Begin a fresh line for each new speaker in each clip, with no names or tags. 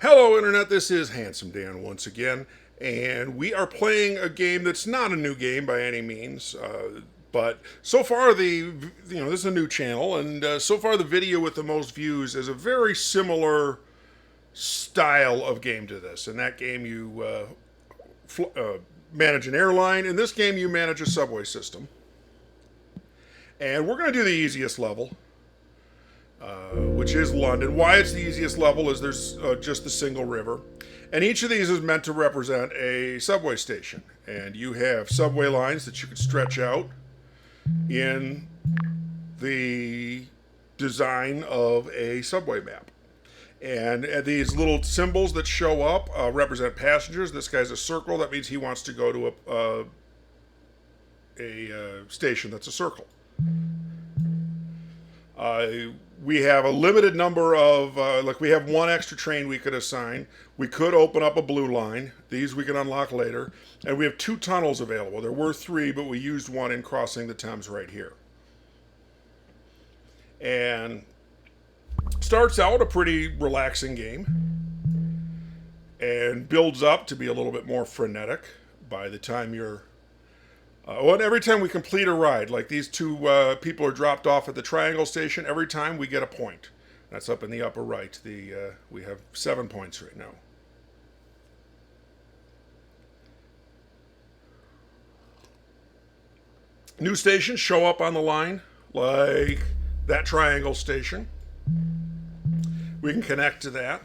Hello, Internet. This is Handsome Dan once again, and we are playing a game that's not a new game by any means. But so far, this is a new channel, and so far the video with the most views is a very similar style of game to this. In that game, you manage an airline. In this game, you manage a subway system. And we're going to do the easiest level, which is London. Why it's the easiest level is there's just the single river. And each of these is meant to represent a subway station. And you have subway lines that you can stretch out in the design of a subway map. And these little symbols that show up represent passengers. This guy's a circle. That means he wants to go to a station that's a circle. We have a limited number of, we have one extra train we could assign. We could open up a blue line. These we can unlock later. And we have 2 tunnels available. There were 3, but we used one in crossing the Thames right here. And starts out a pretty relaxing game and builds up to be a little bit more frenetic by the time you're and every time we complete a ride, like these 2 people are dropped off at the triangle station, every time we get a point. That's up in the upper right. We have 7 points right now. New stations show up on the line, like that triangle station. We can connect to that.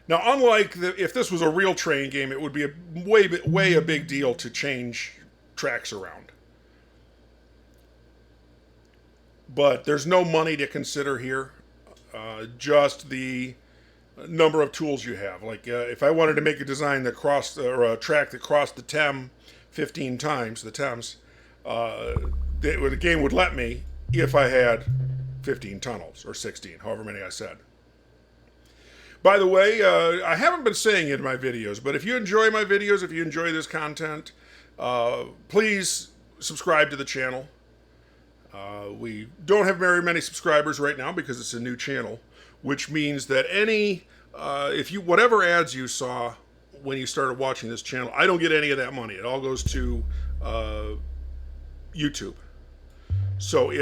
Now, unlike if this was a real train game, it would be way a big deal to change tracks around. But there's no money to consider here, just the number of tools you have. Like if I wanted to make a design that crossed, or a track that crossed the Thames 15 times, the Thames, the game would let me if I had 15 tunnels, or 16, however many I said. By the way, I haven't been saying it in my videos, but if you enjoy my videos, if you enjoy this content, please subscribe to the channel. We don't have very many subscribers right now because it's a new channel, which means that whatever ads you saw when you started watching this channel, I don't get any of that money. It all goes to YouTube. So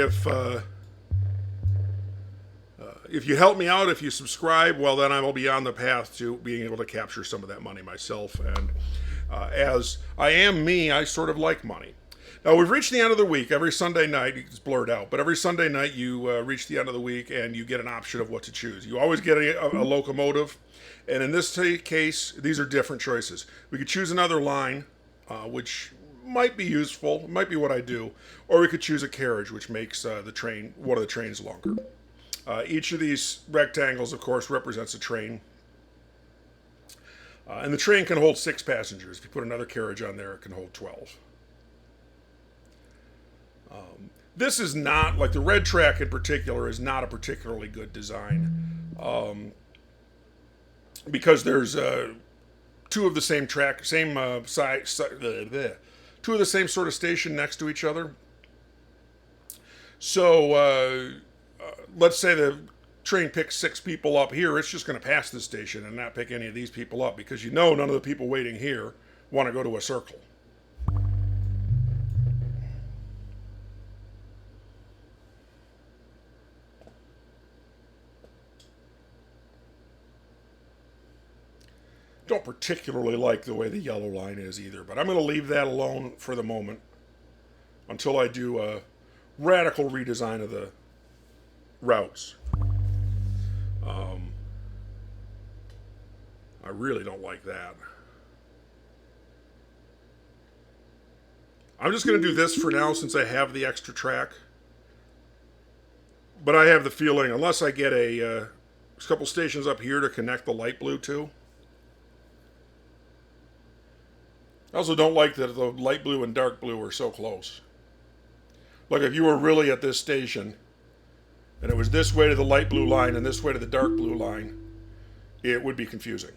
if you help me out, if you subscribe, well, then I will be on the path to being able to capture some of that money myself. And as I am me, I sort of like money. Now, we've reached the end of the week. Every Sunday night, it's blurred out, but every Sunday night you reach the end of the week and you get an option of what to choose. You always get a locomotive, and in this case, these are different choices. We could choose another line, which might be useful, might be what I do, or we could choose a carriage, which makes one of the trains longer. Each of these rectangles, of course, represents a train. And the train can hold 6 passengers. If you put another carriage on there, it can hold 12. This is not, like the red track in particular, is not a particularly good design. Because there's 2 of the same track, same size, 2 of the same sort of station next to each other. So, let's say the train picks 6 people up here, it's just going to pass this station and not pick any of these people up because none of the people waiting here want to go to a circle. Don't particularly like the way the yellow line is either, but I'm going to leave that alone for the moment until I do a radical redesign of the routes. I really don't like that. I'm just going to do this for now since I have the extra track. But I have the feeling, unless I get a couple stations up here to connect the light blue to. I also don't like that the light blue and dark blue are so close. Like if you were really at this station, and it was this way to the light blue line and this way to the dark blue line, it would be confusing.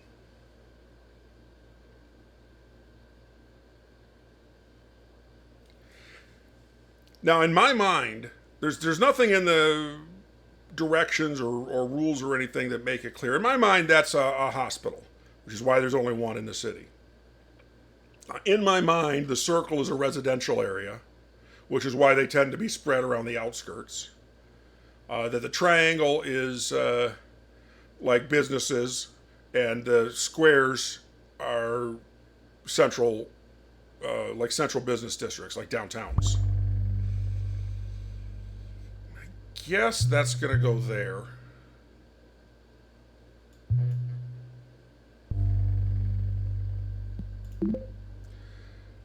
Now, in my mind, there's nothing in the directions or rules or anything that make it clear. In my mind, that's a hospital, which is why there's only one in the city. In my mind, the circle is a residential area, which is why they tend to be spread around the outskirts. That the triangle is like businesses, and the squares are central, like central business districts, like downtowns. I guess that's going to go there.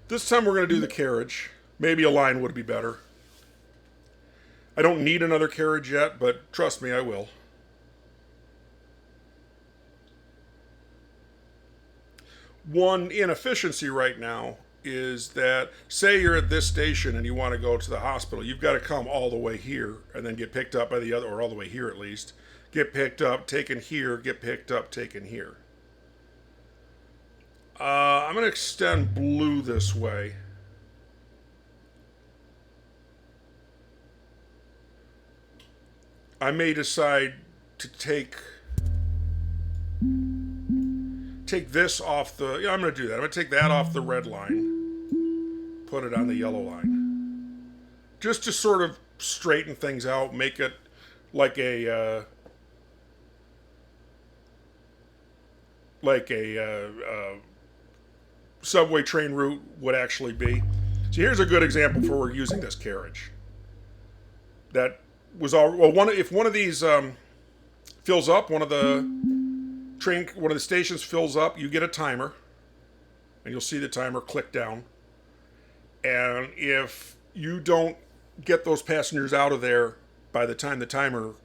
This time we're going to do the carriage. Maybe a line would be better. I don't need another carriage yet, but trust me, I will. One inefficiency right now is that, say you're at this station and you want to go to the hospital, you've got to come all the way here and then get picked up by the other, or all the way here at least, get picked up, taken here, get picked up, taken here. I'm going to extend blue this way. I may decide to take this off the, yeah, I'm going to do that. I'm going to take that off the red line, put it on the yellow line. Just to sort of straighten things out, make it like a subway train route would actually be. So here's a good example for where we're using this carriage. That was all well. If one of these fills up, one of the stations fills up, you get a timer, and you'll see the timer click down. And if you don't get those passengers out of there by the time the timer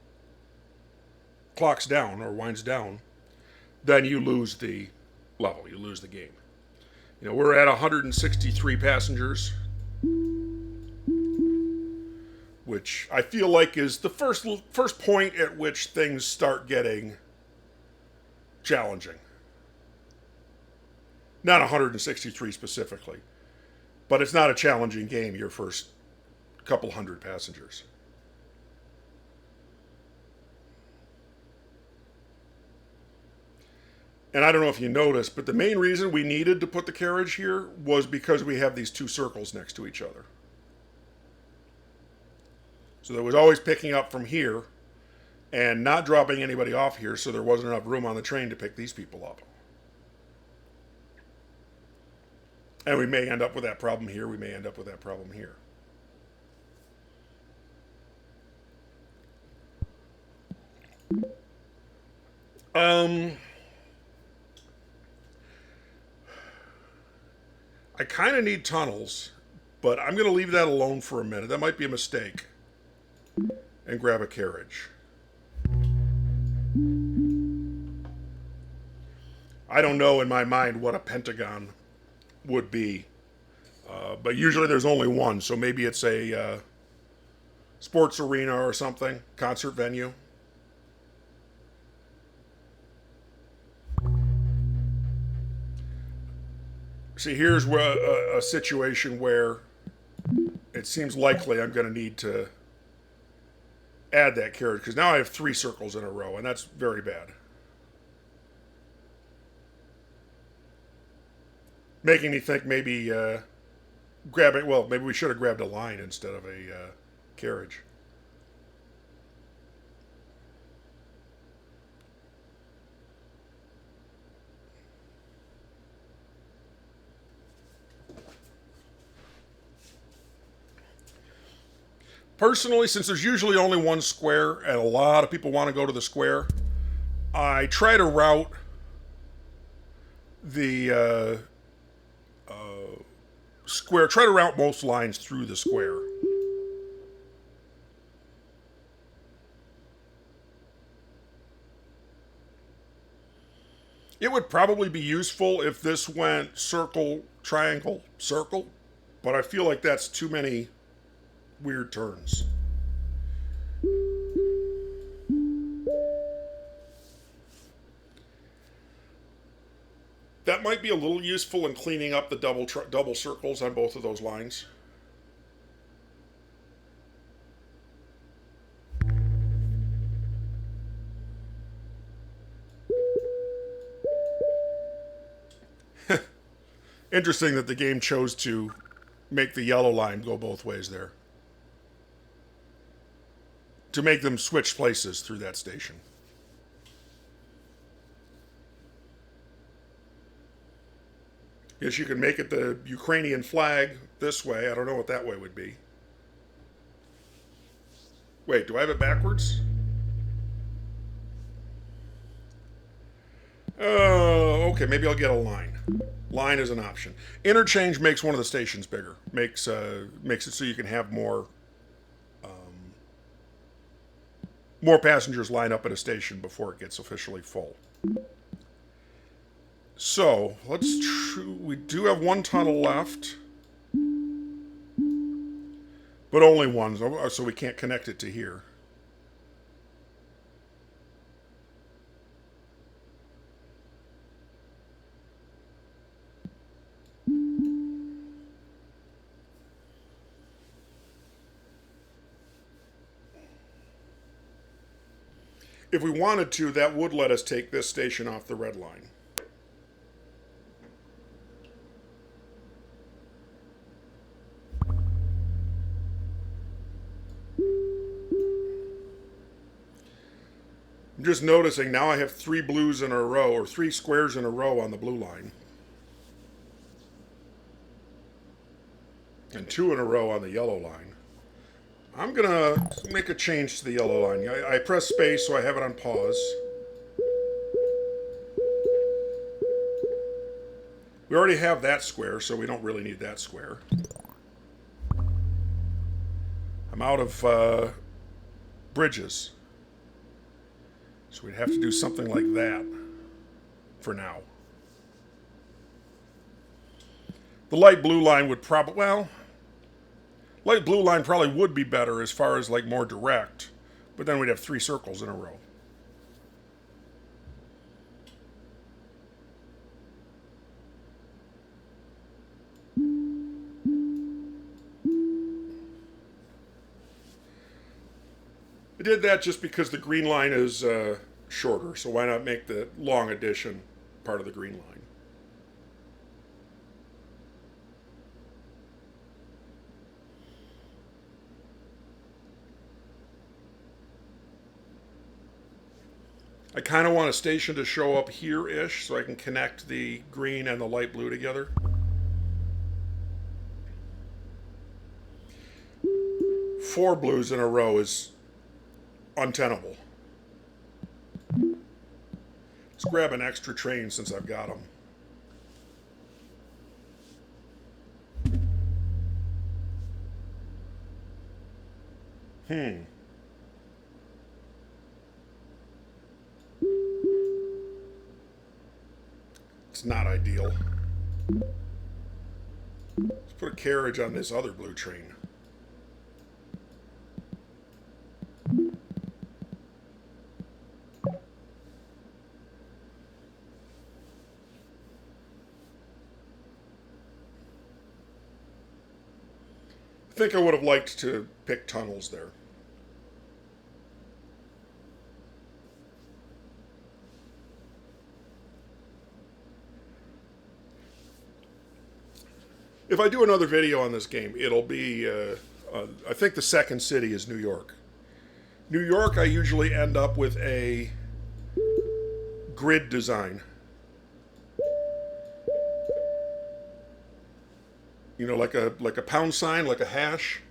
clocks down or winds down, then you lose the level, you lose the game. You know, we're at 163 passengers, which I feel like is the first point at which things start getting challenging. Not 163 specifically, but it's not a challenging game, your first couple hundred passengers. And I don't know if you noticed, but the main reason we needed to put the carriage here was because we have these two circles next to each other. So there was always picking up from here and not dropping anybody off here, so there wasn't enough room on the train to pick these people up. And we may end up with that problem here, we may end up with that problem here. I kind of need tunnels, but I'm going to leave that alone for a minute. That might be a mistake. And grab a carriage. I don't know in my mind what a pentagon would be. But usually there's only one, so maybe it's a sports arena or something, concert venue. See, here's where a situation where it seems likely I'm going to need to add that carriage, because now I have 3 circles in a row, and that's very bad. Making me think maybe maybe we should have grabbed a line instead of a carriage. Personally, since there's usually only one square and a lot of people want to go to the square, I try to route the square, try to route most lines through the square. It would probably be useful if this went circle, triangle, circle, but I feel like that's too many weird turns. That might be a little useful in cleaning up the double circles on both of those lines. Interesting that the game chose to make the yellow line go both ways there. To make them switch places through that station. Guess you can make it the Ukrainian flag this way. I don't know what that way would be. Wait, do I have it backwards? Oh, okay. Maybe I'll get a line. Line is an option. Interchange makes one of the stations bigger. Makes it so you can have more passengers line up at a station before it gets officially full. So we do have one tunnel left, but only one, so we can't connect it to here. If we wanted to, that would let us take this station off the red line. I'm just noticing now I have 3 blues in a row, or 3 squares in a row on the blue line. And 2 in a row on the yellow line. I'm going to make a change to the yellow line. I press space so I have it on pause. We already have that square, so we don't really need that square. I'm out of bridges. So we'd have to do something like that for now. The light blue line would probably, well, light blue line probably would be better as far as like more direct, but then we'd have 3 circles in a row. I did that just because the green line is shorter, so why not make the long addition part of the green line? I kind of want a station to show up here-ish so I can connect the green and the light blue together. Four blues in a row is untenable. Let's grab an extra train since I've got them. It's not ideal. Let's put a carriage on this other blue train. I think I would have liked to pick tunnels there. If I do another video on this game, it'll be, I think the second city is New York. New York, I usually end up with a grid design. You know, like a pound sign, like a hash.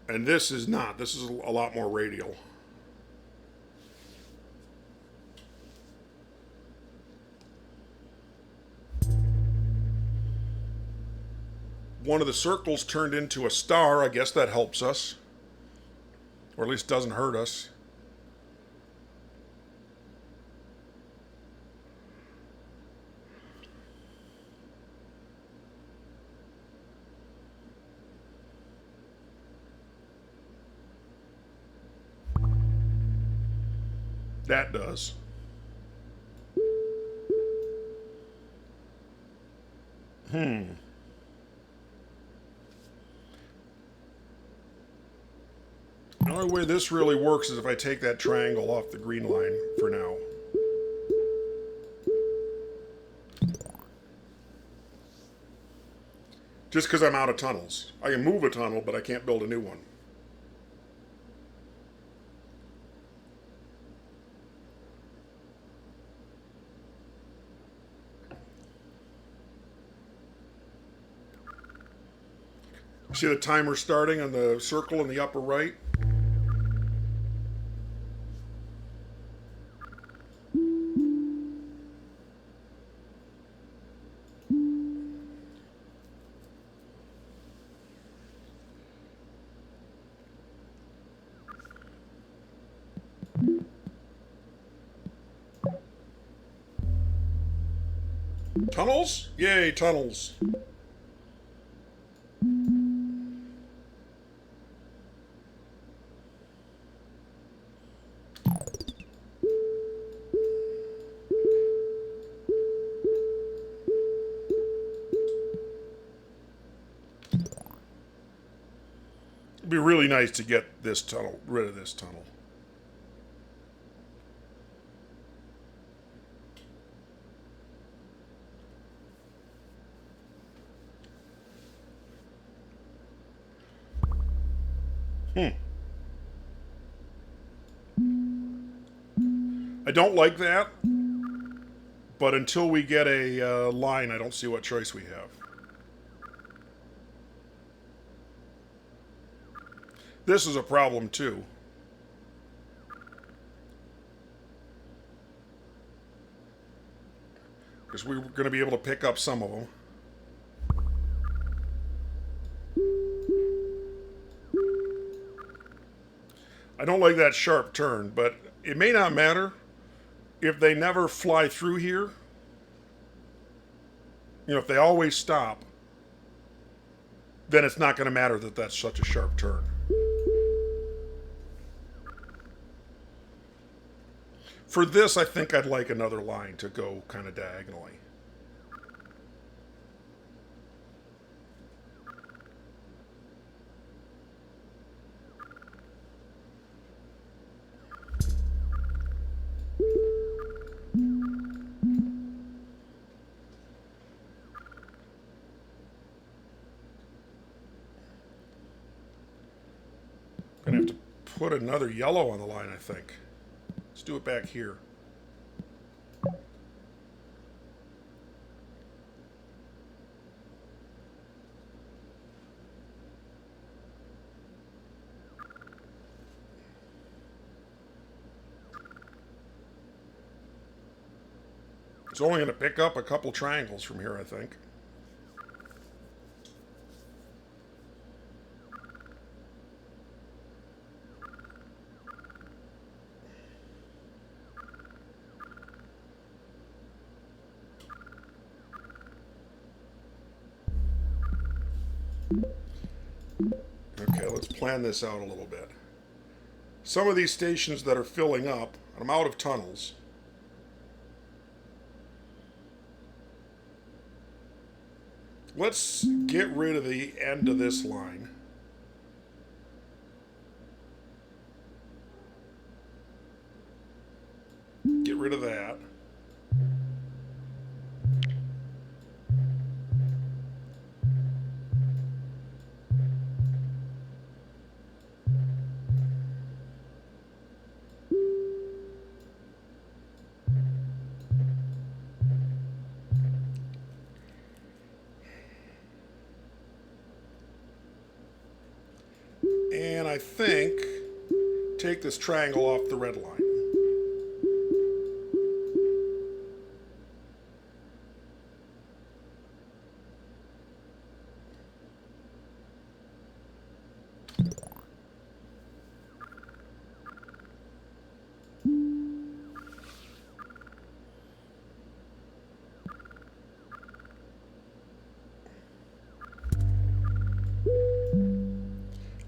And this is not. This is a lot more radial. One of the circles turned into a star. I guess that helps us. Or at least doesn't hurt us. That does. The only way this really works is if I take that triangle off the green line for now. Just because I'm out of tunnels. I can move a tunnel, but I can't build a new one. See the timer starting on the circle in the upper right? Tunnels? Yay, tunnels. It'd be really nice to get this tunnel, rid of this tunnel. I don't like that, but until we get a line, I don't see what choice we have. This is a problem too. Because we're going to be able to pick up some of them. I don't like that sharp turn, but it may not matter if they never fly through here. You know, if they always stop, then it's not going to matter that that's such a sharp turn. For this, I think I'd like another line to go kind of diagonally. I'm going to have to put another yellow on the line, I think. Let's do it back here. It's only going to pick up a couple triangles from here, I think. Okay, let's plan this out a little bit. Some of these stations that are filling up, I'm out of tunnels. Let's get rid of the end of this line. Get rid of that. And I think take this triangle off the red line.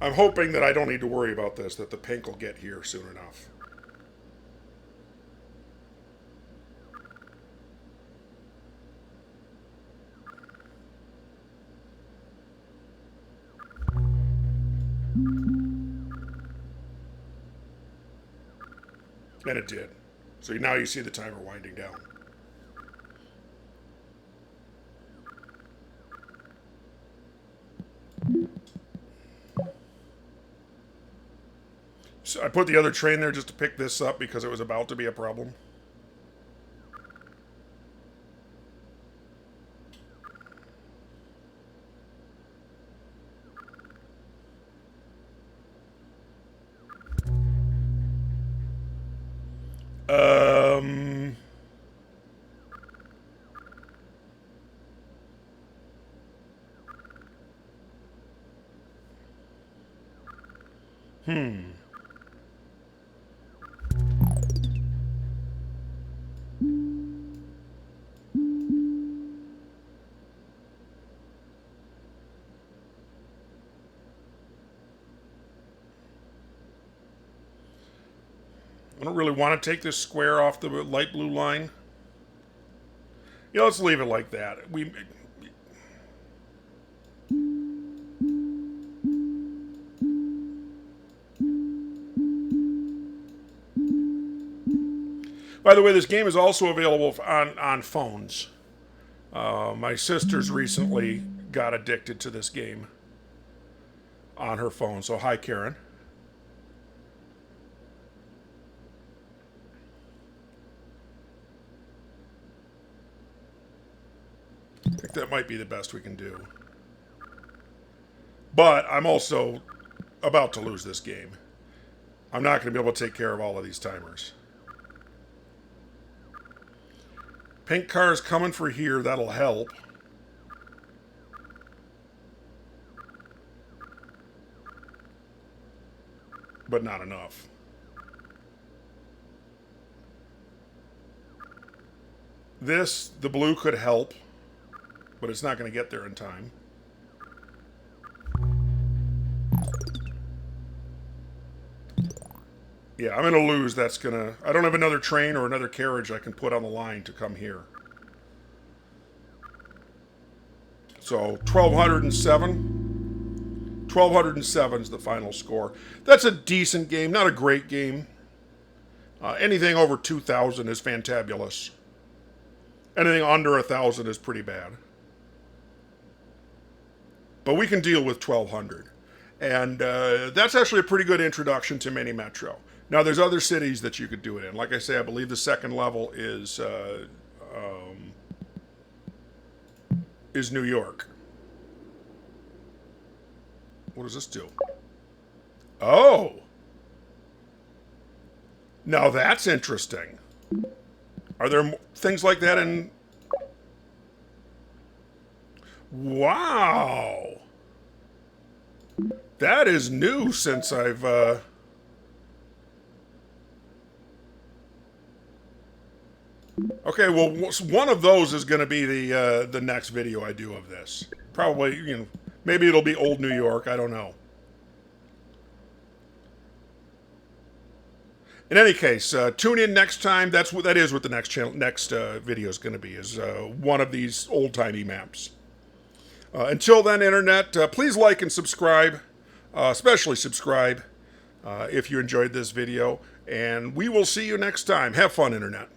I'm hoping that I don't need to worry about this, that the pink will get here soon enough. And it did. So now you see the timer winding down. I put the other train there just to pick this up because it was about to be a problem. Um... Hmm. I don't really want to take this square off the light blue line. Yeah, let's leave it like that. By the way, this game is also available on phones. My sister's recently got addicted to this game on her phone. So, hi, Karen. I think that might be the best we can do. But I'm also about to lose this game. I'm not going to be able to take care of all of these timers. Pink car is coming for here. That'll help. But not enough. The blue could help, but it's not going to get there in time. Yeah, I'm going to lose. I don't have another train or another carriage I can put on the line to come here. So 1,207. 1,207 is the final score. That's a decent game, not a great game. Anything over 2,000 is fantabulous. Anything under 1,000 is pretty bad. But we can deal with 1,200. And that's actually a pretty good introduction to Mini Metro. Now, there's other cities that you could do it in. Like I say, I believe the second level is New York. What does this do? Oh! Now that's interesting. Are there things like that in... Wow! That is new since I've... Okay, well, one of those is going to be the next video I do of this. Probably, maybe it'll be Old New York. I don't know. In any case, tune in next time. That is what the next video is going to be, is one of these old-timey maps. Until then, Internet, please like and subscribe, especially subscribe if you enjoyed this video, and we will see you next time. Have fun, Internet.